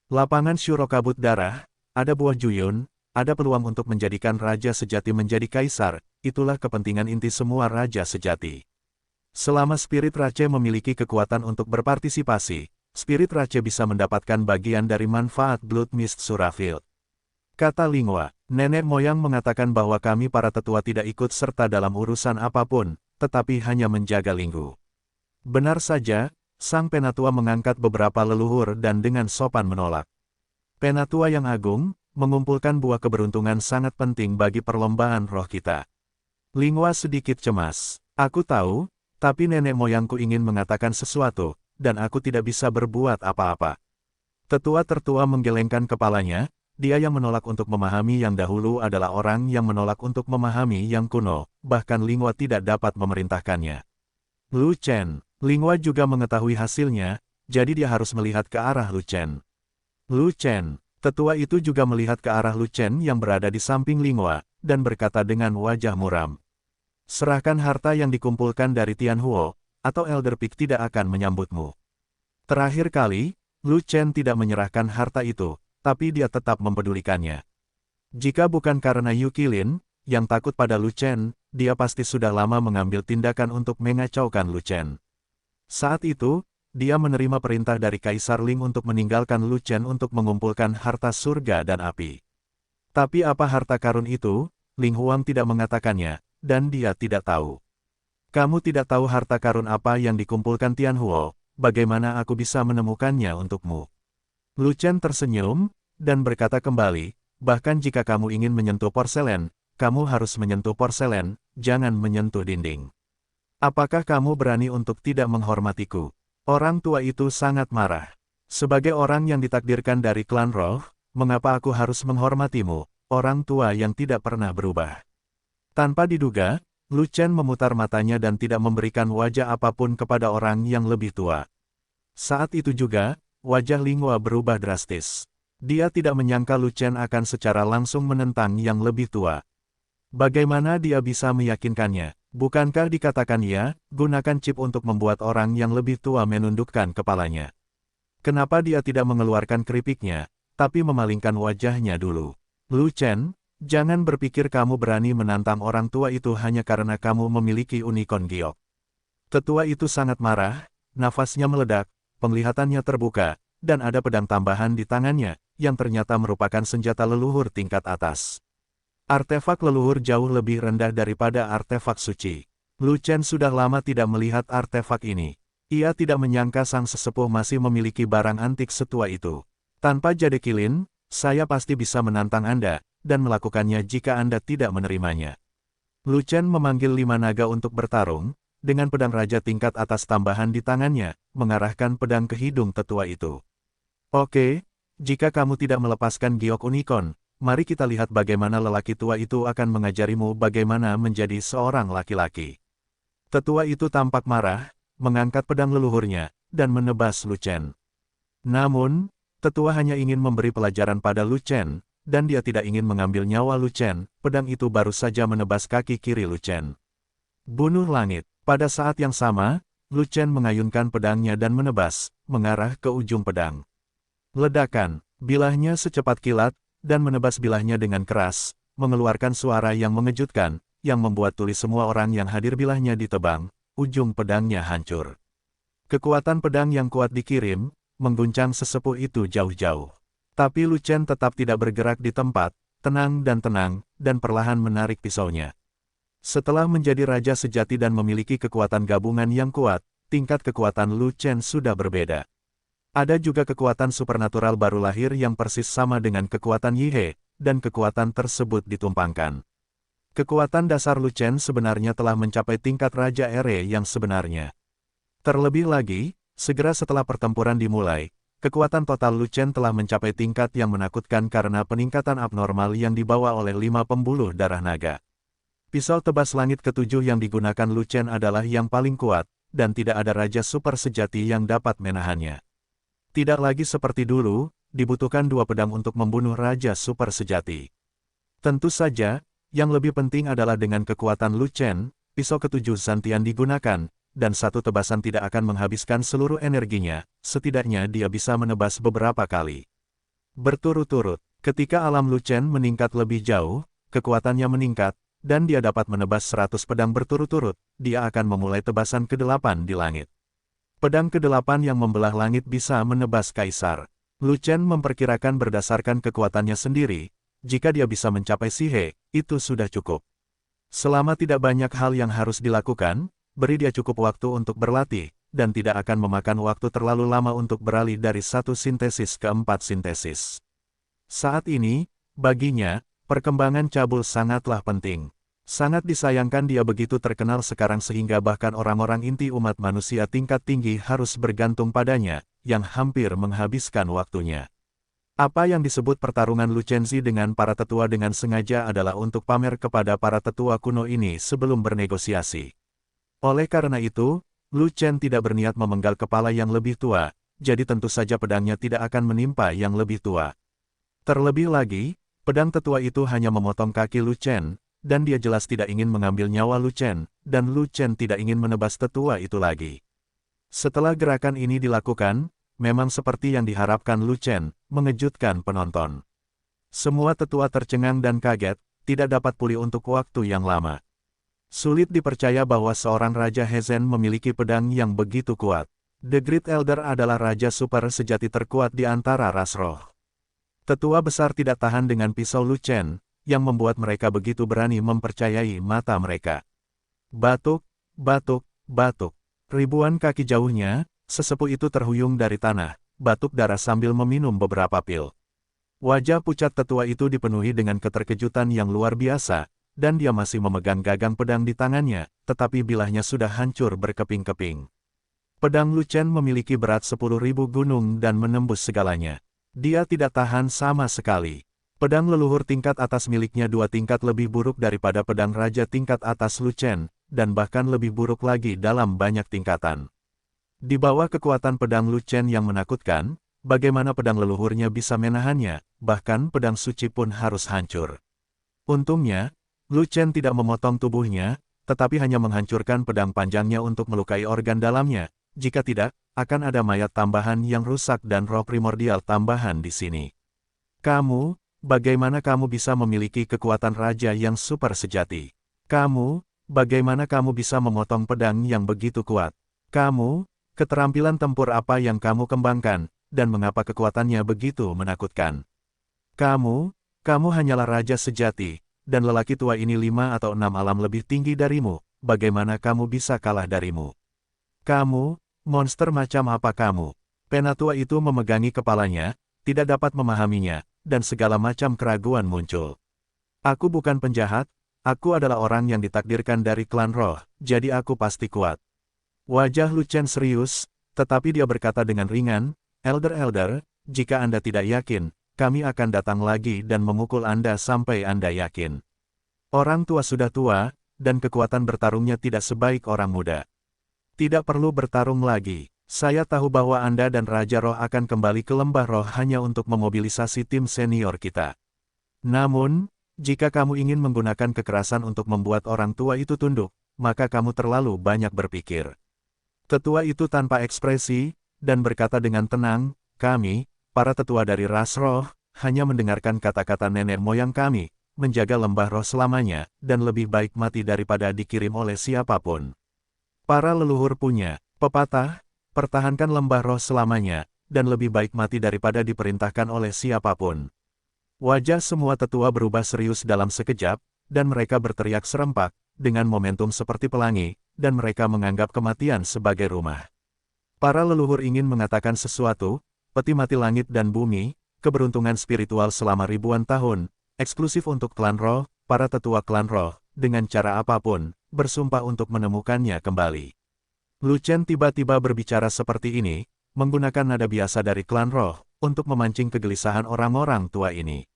Lapangan Shuro kabut darah, ada buah Juyun, ada peluang untuk menjadikan raja sejati menjadi kaisar, itulah kepentingan inti semua raja sejati. Selama Spirit Rache memiliki kekuatan untuk berpartisipasi, Spirit Rache bisa mendapatkan bagian dari manfaat Blood Mist Surafield. Kata Lingua, nenek moyang mengatakan bahwa kami para tetua tidak ikut serta dalam urusan apapun, tetapi hanya menjaga Linggu. Benar saja, sang penatua mengangkat beberapa leluhur dan dengan sopan menolak. Penatua yang agung, mengumpulkan buah keberuntungan sangat penting bagi perlombaan roh kita. Lingua sedikit cemas. Aku tahu, tapi nenek moyangku ingin mengatakan sesuatu, dan aku tidak bisa berbuat apa-apa. Tetua tertua menggelengkan kepalanya. Dia yang menolak untuk memahami yang dahulu adalah orang yang menolak untuk memahami yang kuno, bahkan Lingua tidak dapat memerintahkannya. Lu Chen, Lingua juga mengetahui hasilnya, jadi dia harus melihat ke arah Lu Chen. Lu Chen, tetua itu juga melihat ke arah Lu Chen yang berada di samping Lingua, dan berkata dengan wajah muram. Serahkan harta yang dikumpulkan dari Tianhuo, atau Elder Peak tidak akan menyambutmu. Terakhir kali, Lu Chen tidak menyerahkan harta itu, tapi dia tetap mempedulikannya. Jika bukan karena Yu Qilin, yang takut pada Lu Chen, dia pasti sudah lama mengambil tindakan untuk mengacaukan Lu Chen. Saat itu, dia menerima perintah dari Kaisar Ling untuk meninggalkan Lu Chen untuk mengumpulkan harta surga dan api. Tapi apa harta karun itu? Ling Huang tidak mengatakannya, dan dia tidak tahu. Kamu tidak tahu harta karun apa yang dikumpulkan Tianhuo, bagaimana aku bisa menemukannya untukmu? Lu Chen tersenyum, dan berkata kembali, bahkan jika kamu ingin menyentuh porselen, kamu harus menyentuh porselen, jangan menyentuh dinding. Apakah kamu berani untuk tidak menghormatiku? Orang tua itu sangat marah. Sebagai orang yang ditakdirkan dari klan roh, mengapa aku harus menghormatimu, orang tua yang tidak pernah berubah? Tanpa diduga, Lu Chen memutar matanya dan tidak memberikan wajah apapun kepada orang yang lebih tua. Saat itu juga, wajah Lingua berubah drastis. Dia tidak menyangka Lu Chen akan secara langsung menentang yang lebih tua. Bagaimana dia bisa meyakinkannya? Bukankah dikatakan ia, gunakan chip untuk membuat orang yang lebih tua menundukkan kepalanya? Kenapa dia tidak mengeluarkan keripiknya, tapi memalingkan wajahnya dulu? Lu Chen, jangan berpikir kamu berani menantang orang tua itu hanya karena kamu memiliki unicorn giok. Tetua itu sangat marah, nafasnya meledak, penglihatannya terbuka, dan ada pedang tambahan di tangannya, yang ternyata merupakan senjata leluhur tingkat atas. Artefak leluhur jauh lebih rendah daripada artefak suci. Lu Chen sudah lama tidak melihat artefak ini. Ia tidak menyangka sang sesepuh masih memiliki barang antik setua itu. Tanpa jade kilin, saya pasti bisa menantang Anda, dan melakukannya jika Anda tidak menerimanya. Lu Chen memanggil 5 naga untuk bertarung, dengan pedang raja tingkat atas tambahan di tangannya, mengarahkan pedang ke hidung tetua itu. Oke, jika kamu tidak melepaskan giok unicorn, mari kita lihat bagaimana lelaki tua itu akan mengajarimu bagaimana menjadi seorang laki-laki. Tetua itu tampak marah, mengangkat pedang leluhurnya, dan menebas Lu Chen. Namun, tetua hanya ingin memberi pelajaran pada Lu Chen, dan dia tidak ingin mengambil nyawa Lu Chen, pedang itu baru saja menebas kaki kiri Lu Chen. Bunuh langit. Pada saat yang sama, Lu Chen mengayunkan pedangnya dan menebas, mengarah ke ujung pedang. Ledakan, bilahnya secepat kilat, dan menebas bilahnya dengan keras, mengeluarkan suara yang mengejutkan, yang membuat tuli semua orang yang hadir bilahnya ditebang, ujung pedangnya hancur. Kekuatan pedang yang kuat dikirim, mengguncang sesepuh itu jauh-jauh. Tapi Lu Chen tetap tidak bergerak di tempat, tenang, dan perlahan menarik pisaunya. Setelah menjadi raja sejati dan memiliki kekuatan gabungan yang kuat, tingkat kekuatan Lu Chen sudah berbeda. Ada juga kekuatan supernatural baru lahir yang persis sama dengan kekuatan Yi He, dan kekuatan tersebut ditumpangkan. Kekuatan dasar Lu Chen sebenarnya telah mencapai tingkat Raja Ere yang sebenarnya. Terlebih lagi, segera setelah pertempuran dimulai, kekuatan total Lu Chen telah mencapai tingkat yang menakutkan karena peningkatan abnormal yang dibawa oleh 5 pembuluh darah naga. Pisau tebas langit ketujuh yang digunakan Lu Chen adalah yang paling kuat, dan tidak ada raja super sejati yang dapat menahannya. Tidak lagi seperti dulu, dibutuhkan 2 pedang untuk membunuh raja super sejati. Tentu saja, yang lebih penting adalah dengan kekuatan Lu Chen, pisau ketujuh Zantian digunakan, dan satu tebasan tidak akan menghabiskan seluruh energinya, setidaknya dia bisa menebas beberapa kali. Berturut-turut, ketika alam Lu Chen meningkat lebih jauh, kekuatannya meningkat, dan dia dapat menebas 100 pedang berturut-turut, dia akan memulai tebasan ke-8 di langit. Pedang ke-8 yang membelah langit bisa menebas kaisar. Lu Chen memperkirakan berdasarkan kekuatannya sendiri, jika dia bisa mencapai Si He, itu sudah cukup. Selama tidak banyak hal yang harus dilakukan, beri dia cukup waktu untuk berlatih, dan tidak akan memakan waktu terlalu lama untuk beralih dari 1 sintesis ke 4 sintesis. Saat ini, baginya, perkembangan cabul sangatlah penting. Sangat disayangkan dia begitu terkenal sekarang sehingga bahkan orang-orang inti umat manusia tingkat tinggi harus bergantung padanya, yang hampir menghabiskan waktunya. Apa yang disebut pertarungan Lu Chenzi dengan para tetua dengan sengaja adalah untuk pamer kepada para tetua kuno ini sebelum bernegosiasi. Oleh karena itu, Lu Chen tidak berniat memenggal kepala yang lebih tua, jadi tentu saja pedangnya tidak akan menimpa yang lebih tua. Terlebih lagi, pedang tetua itu hanya memotong kaki Lu Chen, dan dia jelas tidak ingin mengambil nyawa Lu Chen, dan Lu Chen tidak ingin menebas tetua itu lagi. Setelah gerakan ini dilakukan, memang seperti yang diharapkan Lu Chen, mengejutkan penonton. Semua tetua tercengang dan kaget, tidak dapat pulih untuk waktu yang lama. Sulit dipercaya bahwa seorang Raja Hezen memiliki pedang yang begitu kuat. The Great Elder adalah Raja Super sejati terkuat di antara ras roh. Tetua besar tidak tahan dengan pisau Lu Chen, yang membuat mereka begitu berani mempercayai mata mereka. Batuk, batuk, batuk. Ribuan kaki jauhnya, sesepuh itu terhuyung dari tanah, batuk darah sambil meminum beberapa pil. Wajah pucat tetua itu dipenuhi dengan keterkejutan yang luar biasa, dan dia masih memegang gagang pedang di tangannya, tetapi bilahnya sudah hancur berkeping-keping. Pedang Lu Chen memiliki berat 10.000 gunung dan menembus segalanya. Dia tidak tahan sama sekali. Pedang leluhur tingkat atas miliknya 2 tingkat lebih buruk daripada pedang raja tingkat atas Lu Chen, dan bahkan lebih buruk lagi dalam banyak tingkatan. Di bawah kekuatan pedang Lu Chen yang menakutkan, bagaimana pedang leluhurnya bisa menahannya, bahkan pedang suci pun harus hancur. Untungnya, Lu Chen tidak memotong tubuhnya, tetapi hanya menghancurkan pedang panjangnya untuk melukai organ dalamnya. Jika tidak, akan ada mayat tambahan yang rusak dan roh primordial tambahan di sini. Kamu, bagaimana kamu bisa memiliki kekuatan raja yang super sejati? Kamu, bagaimana kamu bisa memotong pedang yang begitu kuat? Kamu, keterampilan tempur apa yang kamu kembangkan, dan mengapa kekuatannya begitu menakutkan? Kamu hanyalah raja sejati, dan lelaki tua ini 5 atau 6 alam lebih tinggi darimu, bagaimana kamu bisa kalah darimu? Kamu, monster macam apa kamu? Penatua itu memegangi kepalanya, tidak dapat memahaminya, dan segala macam keraguan muncul. Aku bukan penjahat, aku adalah orang yang ditakdirkan dari klan roh, jadi aku pasti kuat. Wajah Lu Chen serius, tetapi dia berkata dengan ringan, Elder, jika Anda tidak yakin, kami akan datang lagi dan memukul Anda sampai Anda yakin. Orang tua sudah tua, dan kekuatan bertarungnya tidak sebaik orang muda. Tidak perlu bertarung lagi. Saya tahu bahwa Anda dan Raja Roh akan kembali ke Lembah Roh hanya untuk memobilisasi tim senior kita. Namun, jika kamu ingin menggunakan kekerasan untuk membuat orang tua itu tunduk, maka kamu terlalu banyak berpikir. Tetua itu tanpa ekspresi, dan berkata dengan tenang, kami, para tetua dari ras roh, hanya mendengarkan kata-kata nenek moyang kami, menjaga lembah roh selamanya, dan lebih baik mati daripada dikirim oleh siapapun. Para leluhur punya pepatah, pertahankan lembah roh selamanya, dan lebih baik mati daripada diperintahkan oleh siapapun. Wajah semua tetua berubah serius dalam sekejap, dan mereka berteriak serempak, dengan momentum seperti pelangi, dan mereka menganggap kematian sebagai rumah. Para leluhur ingin mengatakan sesuatu, peti mati langit dan bumi, keberuntungan spiritual selama ribuan tahun, eksklusif untuk klan roh, para tetua klan roh, dengan cara apapun, bersumpah untuk menemukannya kembali. Lu Chen tiba-tiba berbicara seperti ini, menggunakan nada biasa dari klan roh, untuk memancing kegelisahan orang-orang tua ini.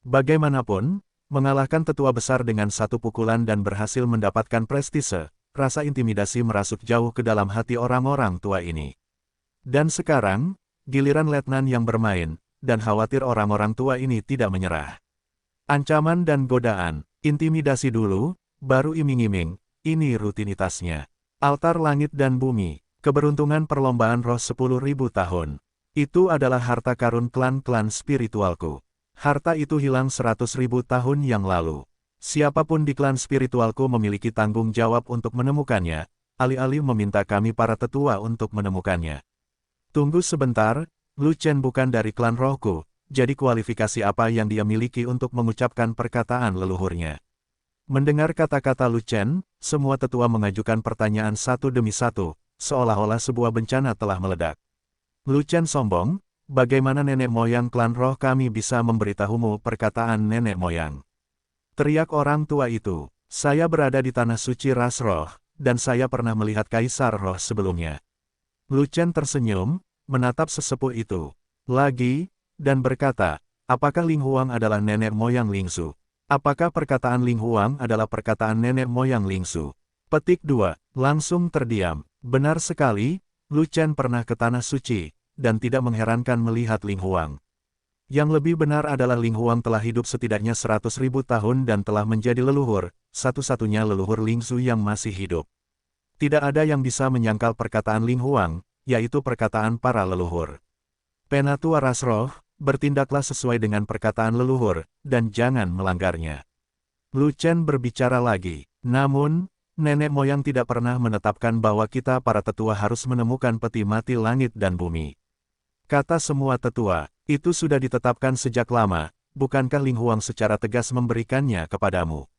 Bagaimanapun, mengalahkan tetua besar dengan satu pukulan dan berhasil mendapatkan prestise, rasa intimidasi merasuk jauh ke dalam hati orang-orang tua ini. Dan sekarang, giliran letnan yang bermain, dan khawatir orang-orang tua ini tidak menyerah. Ancaman dan godaan, intimidasi dulu, baru iming-iming, ini rutinitasnya. Altar langit dan bumi, keberuntungan perlombaan roh 10.000 tahun. Itu adalah harta karun klan-klan spiritualku. Harta itu hilang 100.000 tahun yang lalu. Siapapun di klan spiritualku memiliki tanggung jawab untuk menemukannya, alih-alih meminta kami para tetua untuk menemukannya. Tunggu sebentar, Lu Chen bukan dari klan rohku, jadi kualifikasi apa yang dia miliki untuk mengucapkan perkataan leluhurnya? Mendengar kata-kata Lu Chen, semua tetua mengajukan pertanyaan satu demi satu, seolah-olah sebuah bencana telah meledak. Lu Chen sombong, bagaimana nenek moyang klan roh kami bisa memberitahumu perkataan nenek moyang? Teriak orang tua itu, saya berada di tanah suci ras roh, dan saya pernah melihat kaisar roh sebelumnya. Lu Chen tersenyum, menatap sesepuh itu lagi, dan berkata, apakah Ling Huang adalah nenek moyang Ling Su? Apakah perkataan Ling Huang adalah perkataan nenek moyang Ling Su? Petik 2, langsung terdiam. Benar sekali, Lu Chen pernah ke tanah suci, dan tidak mengherankan melihat Ling Huang. Yang lebih benar adalah Ling Huang telah hidup setidaknya 100.000 tahun dan telah menjadi leluhur, satu-satunya leluhur Ling Su yang masih hidup. Tidak ada yang bisa menyangkal perkataan Ling Huang, yaitu perkataan para leluhur. Penatua ras roh, bertindaklah sesuai dengan perkataan leluhur, dan jangan melanggarnya. Lu Chen berbicara lagi, namun, nenek moyang tidak pernah menetapkan bahwa kita para tetua harus menemukan peti mati langit dan bumi. Kata semua tetua, itu sudah ditetapkan sejak lama, bukankah Ling Huang secara tegas memberikannya kepadamu?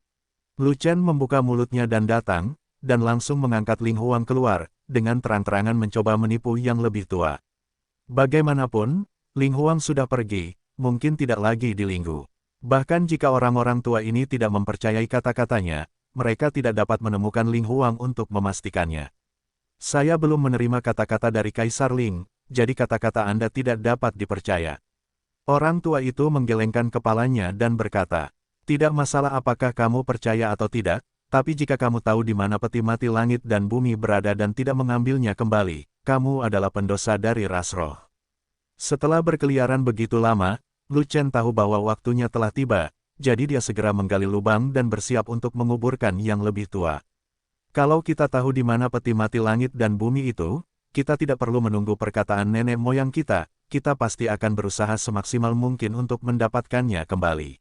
Lu Chen membuka mulutnya dan datang, dan langsung mengangkat Ling Huang keluar, dengan terang-terangan mencoba menipu yang lebih tua. Bagaimanapun, Ling Huang sudah pergi, mungkin tidak lagi di Linggu. Bahkan jika orang-orang tua ini tidak mempercayai kata-katanya, mereka tidak dapat menemukan Ling Huang untuk memastikannya. Saya belum menerima kata-kata dari Kaisar Ling, jadi kata-kata Anda tidak dapat dipercaya. Orang tua itu menggelengkan kepalanya dan berkata, tidak masalah apakah kamu percaya atau tidak, tapi jika kamu tahu di mana peti mati langit dan bumi berada dan tidak mengambilnya kembali, kamu adalah pendosa dari ras roh. Setelah berkeliaran begitu lama, Lu Chen tahu bahwa waktunya telah tiba, jadi dia segera menggali lubang dan bersiap untuk menguburkan yang lebih tua. Kalau kita tahu di mana peti mati langit dan bumi itu, kita tidak perlu menunggu perkataan nenek moyang kita pasti akan berusaha semaksimal mungkin untuk mendapatkannya kembali.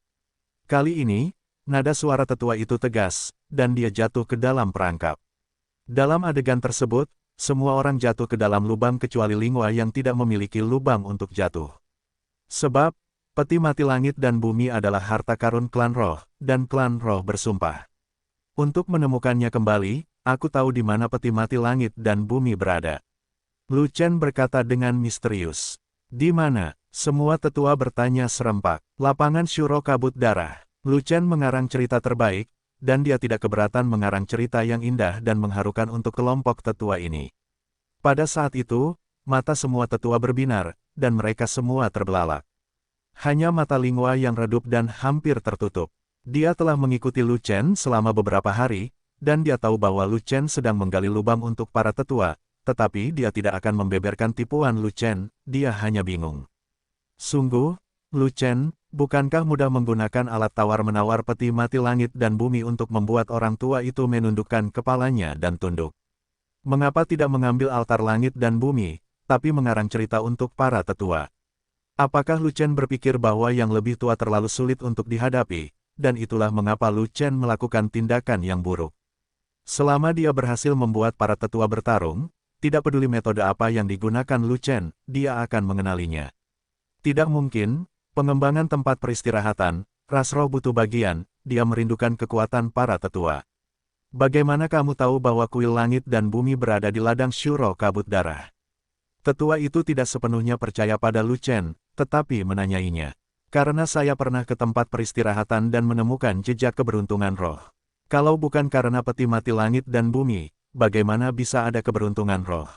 Kali ini, nada suara tetua itu tegas, dan dia jatuh ke dalam perangkap. Dalam adegan tersebut, semua orang jatuh ke dalam lubang kecuali Linghua yang tidak memiliki lubang untuk jatuh. Sebab, peti mati langit dan bumi adalah harta karun klan roh, dan klan roh bersumpah. Untuk menemukannya kembali, aku tahu di mana peti mati langit dan bumi berada. Lu Chen berkata dengan misterius. Di mana? Semua tetua bertanya serempak. Lapangan Shuro Kabut Darah. Lu Chen mengarang cerita terbaik, dan dia tidak keberatan mengarang cerita yang indah dan mengharukan untuk kelompok tetua ini. Pada saat itu, mata semua tetua berbinar, dan mereka semua terbelalak. Hanya mata Linghua yang redup dan hampir tertutup. Dia telah mengikuti Lu Chen selama beberapa hari, dan dia tahu bahwa Lu Chen sedang menggali lubang untuk para tetua, tetapi dia tidak akan membeberkan tipuan Lu Chen, dia hanya bingung. Sungguh, Lu Chen, bukankah mudah menggunakan alat tawar-menawar peti mati langit dan bumi untuk membuat orang tua itu menundukkan kepalanya dan tunduk? Mengapa tidak mengambil altar langit dan bumi, tapi mengarang cerita untuk para tetua? Apakah Lu Chen berpikir bahwa yang lebih tua terlalu sulit untuk dihadapi, dan itulah mengapa Lu Chen melakukan tindakan yang buruk? Selama dia berhasil membuat para tetua bertarung, tidak peduli metode apa yang digunakan Lu Chen, dia akan mengenalinya. Tidak mungkin, pengembangan tempat peristirahatan, ras roh butuh bagian, dia merindukan kekuatan para tetua. Bagaimana kamu tahu bahwa kuil langit dan bumi berada di ladang Shuro Kabut Darah? Tetua itu tidak sepenuhnya percaya pada Lu Chen, tetapi menanyainya. Karena saya pernah ke tempat peristirahatan dan menemukan jejak keberuntungan roh. Kalau bukan karena peti mati langit dan bumi, bagaimana bisa ada keberuntungan roh?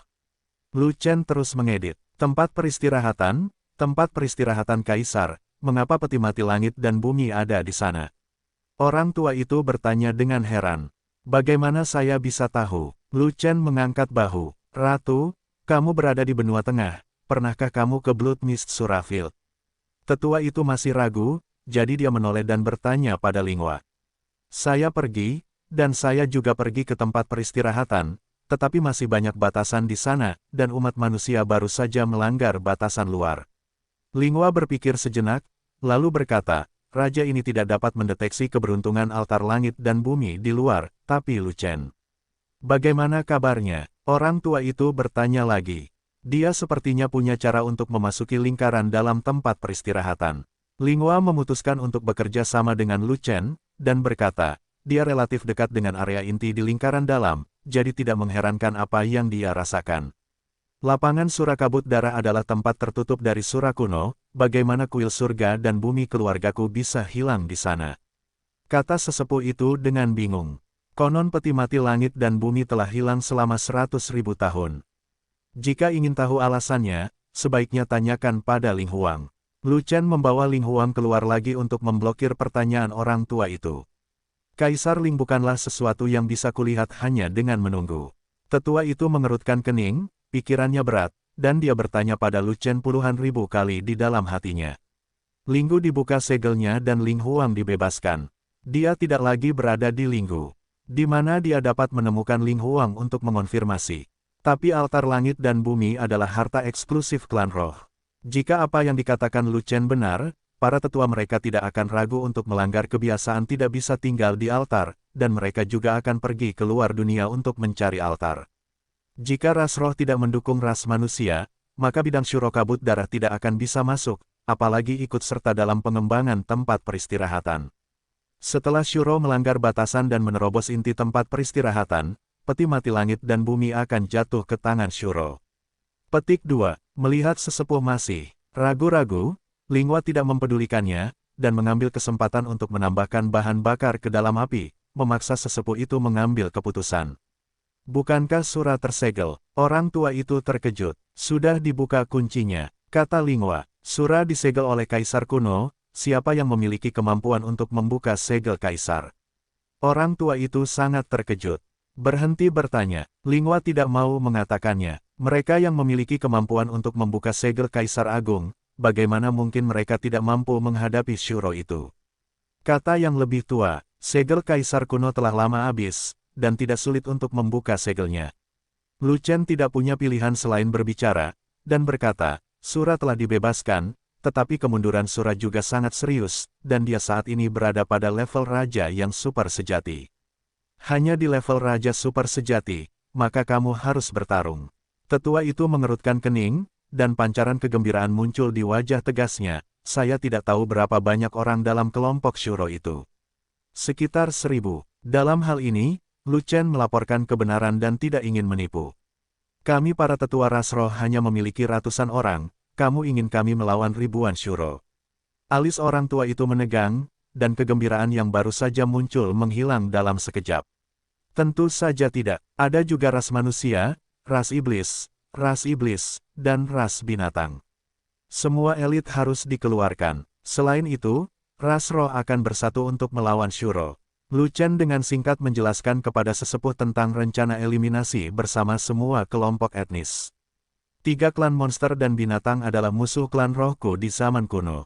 Lu Chen terus mengedit. Tempat peristirahatan kaisar, mengapa peti mati langit dan bumi ada di sana? Orang tua itu bertanya dengan heran. Bagaimana saya bisa tahu? Lu Chen mengangkat bahu. Ratu, kamu berada di benua tengah, pernahkah kamu ke Blood Mist Surafield? Tetua itu masih ragu, jadi dia menoleh dan bertanya pada Linghua. Saya pergi, dan saya juga pergi ke tempat peristirahatan, tetapi masih banyak batasan di sana, dan umat manusia baru saja melanggar batasan luar. Linghua berpikir sejenak, lalu berkata, Raja ini tidak dapat mendeteksi keberuntungan altar langit dan bumi di luar, tapi Lu Chen. Bagaimana kabarnya? Orang tua itu bertanya lagi. Dia sepertinya punya cara untuk memasuki lingkaran dalam tempat peristirahatan. Linghua memutuskan untuk bekerja sama dengan Lu Chen, dan berkata, dia relatif dekat dengan area inti di lingkaran dalam, jadi tidak mengherankan apa yang dia rasakan. Lapangan Shuro Kabut Darah adalah tempat tertutup dari Sura kuno, bagaimana kuil surga dan bumi keluargaku bisa hilang di sana? Kata sesepuh itu dengan bingung. Konon peti mati langit dan bumi telah hilang selama 100.000 tahun. Jika ingin tahu alasannya, sebaiknya tanyakan pada Ling Huang. Lu Chen membawa Ling Huang keluar lagi untuk memblokir pertanyaan orang tua itu. Kaisar Ling bukanlah sesuatu yang bisa kulihat hanya dengan menunggu. Tetua itu mengerutkan kening, pikirannya berat, dan dia bertanya pada Lu Chen puluhan ribu kali di dalam hatinya. Linggu dibuka segelnya dan Ling Huang dibebaskan. Dia tidak lagi berada di Linggu. Di mana dia dapat menemukan Ling Huang untuk mengonfirmasi. Tapi altar langit dan bumi adalah harta eksklusif klan roh. Jika apa yang dikatakan Lu Chen benar, para tetua mereka tidak akan ragu untuk melanggar kebiasaan tidak bisa tinggal di altar, dan mereka juga akan pergi ke luar dunia untuk mencari altar. Jika ras roh tidak mendukung ras manusia, maka bidang Shuro Kabut Darah tidak akan bisa masuk, apalagi ikut serta dalam pengembangan tempat peristirahatan. Setelah Shuro melanggar batasan dan menerobos inti tempat peristirahatan, peti mati langit dan bumi akan jatuh ke tangan Shuro. Petik 2. Melihat sesepuh masih ragu-ragu, Linghua tidak mempedulikannya, dan mengambil kesempatan untuk menambahkan bahan bakar ke dalam api, memaksa sesepuh itu mengambil keputusan. Bukankah Sura tersegel? Orang tua itu terkejut. Sudah dibuka kuncinya, kata Linghua. Sura disegel oleh kaisar kuno, siapa yang memiliki kemampuan untuk membuka segel kaisar? Orang tua itu sangat terkejut. Berhenti bertanya. Lingua tidak mau mengatakannya. Mereka yang memiliki kemampuan untuk membuka segel Kaisar Agung, bagaimana mungkin mereka tidak mampu menghadapi Shuro itu? Kata yang lebih tua, segel Kaisar kuno telah lama habis, dan tidak sulit untuk membuka segelnya. Lu Chen tidak punya pilihan selain berbicara, dan berkata, Sura telah dibebaskan, tetapi kemunduran Sura juga sangat serius, dan dia saat ini berada pada level Raja yang super sejati. Hanya di level Raja super sejati, maka kamu harus bertarung. Tetua itu mengerutkan kening, dan pancaran kegembiraan muncul di wajah tegasnya. Saya tidak tahu berapa banyak orang dalam kelompok Shuro itu. Sekitar 1000. Dalam hal ini, Lu Chen melaporkan kebenaran dan tidak ingin menipu. Kami para tetua ras roh hanya memiliki ratusan orang, kamu ingin kami melawan ribuan Shuro. Alis orang tua itu menegang, dan kegembiraan yang baru saja muncul menghilang dalam sekejap. Tentu saja tidak, ada juga ras manusia, ras iblis, dan ras binatang. Semua elit harus dikeluarkan. Selain itu, ras roh akan bersatu untuk melawan Shuro. Lu Chen dengan singkat menjelaskan kepada sesepuh tentang rencana eliminasi bersama semua kelompok etnis. 3 klan monster dan binatang adalah musuh klan rohku di zaman kuno.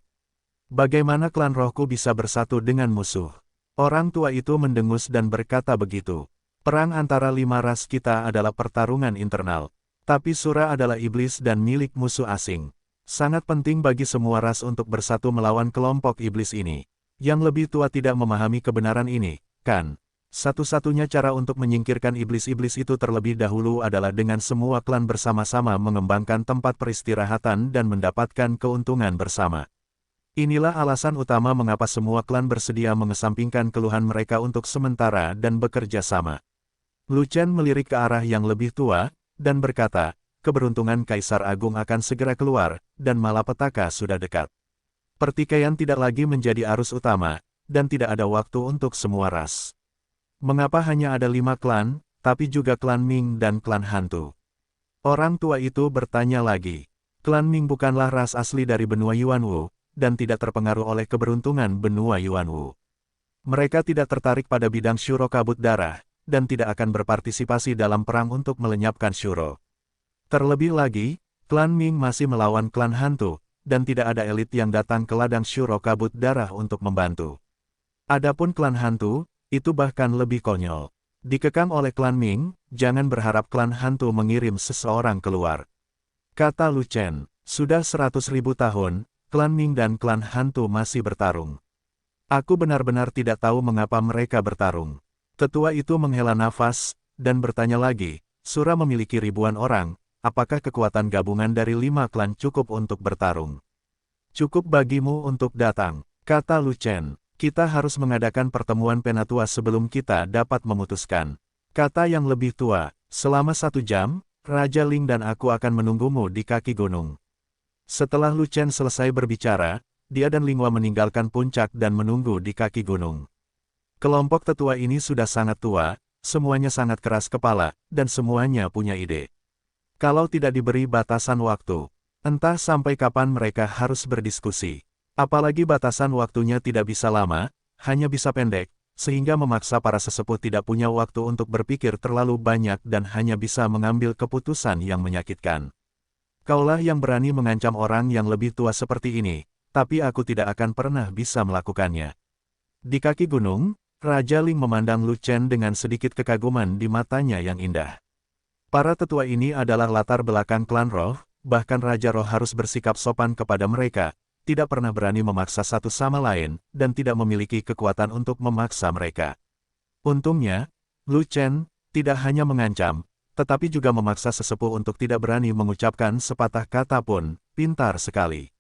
Bagaimana klan rohku bisa bersatu dengan musuh? Orang tua itu mendengus dan berkata begitu. Perang antara 5 ras kita adalah pertarungan internal. Tapi Sura adalah iblis dan milik musuh asing. Sangat penting bagi semua ras untuk bersatu melawan kelompok iblis ini. Yang lebih tua tidak memahami kebenaran ini, kan? Satu-satunya cara untuk menyingkirkan iblis-iblis itu terlebih dahulu adalah dengan semua klan bersama-sama mengembangkan tempat peristirahatan dan mendapatkan keuntungan bersama. Inilah alasan utama mengapa semua klan bersedia mengesampingkan keluhan mereka untuk sementara dan bekerja sama. Lu Chen melirik ke arah yang lebih tua, dan berkata, keberuntungan Kaisar Agung akan segera keluar, dan malapetaka sudah dekat. Pertikaian tidak lagi menjadi arus utama, dan tidak ada waktu untuk semua ras. Mengapa hanya ada 5 klan, tapi juga klan Ming dan klan hantu? Orang tua itu bertanya lagi. Klan Ming bukanlah ras asli dari benua Yuanwu, dan tidak terpengaruh oleh keberuntungan benua Yuanwu. Mereka tidak tertarik pada bidang Shuro kabut darah, dan tidak akan berpartisipasi dalam perang untuk melenyapkan Shuro. Terlebih lagi, klan Ming masih melawan klan hantu, dan tidak ada elit yang datang ke ladang Shuro kabut darah untuk membantu. Adapun klan hantu, itu bahkan lebih konyol. Dikekang oleh klan Ming, jangan berharap klan hantu mengirim seseorang keluar. Kata Lu Chen, sudah 100.000 tahun, klan Ming dan klan hantu masih bertarung. Aku benar-benar tidak tahu mengapa mereka bertarung. Tetua itu menghela nafas, dan bertanya lagi, Sura memiliki ribuan orang, apakah kekuatan gabungan dari 5 klan cukup untuk bertarung? Cukup bagimu untuk datang, kata Lu Chen. Kita harus mengadakan pertemuan penatua sebelum kita dapat memutuskan. Kata yang lebih tua, selama 1 jam, Raja Ling dan aku akan menunggumu di kaki gunung. Setelah Lu Chen selesai berbicara, dia dan Lingua meninggalkan puncak dan menunggu di kaki gunung. Kelompok tetua ini sudah sangat tua, semuanya sangat keras kepala, dan semuanya punya ide. Kalau tidak diberi batasan waktu, entah sampai kapan mereka harus berdiskusi. Apalagi batasan waktunya tidak bisa lama, hanya bisa pendek, sehingga memaksa para sesepuh tidak punya waktu untuk berpikir terlalu banyak dan hanya bisa mengambil keputusan yang menyakitkan. Kaulah yang berani mengancam orang yang lebih tua seperti ini, tapi aku tidak akan pernah bisa melakukannya. Di kaki gunung, Raja Ling memandang Lu Chen dengan sedikit kekaguman di matanya yang indah. Para tetua ini adalah latar belakang klan roh, bahkan Raja Roh harus bersikap sopan kepada mereka, tidak pernah berani memaksa satu sama lain, dan tidak memiliki kekuatan untuk memaksa mereka. Untungnya, Lu Chen tidak hanya mengancam, tetapi juga memaksa sesepuh untuk tidak berani mengucapkan sepatah kata pun. Pintar sekali.